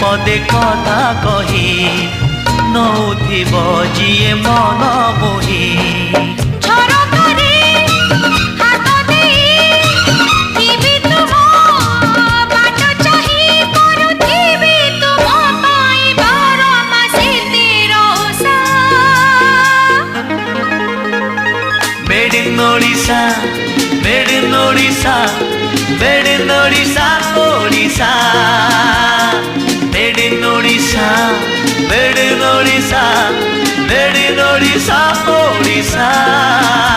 पदे कथा कही नौथिब जिए मन मोही Made in Odisha, made in Odisha, made in Odisha, Odisha. Made in Odisha, made in Odisha, made in Odisha, Odisha.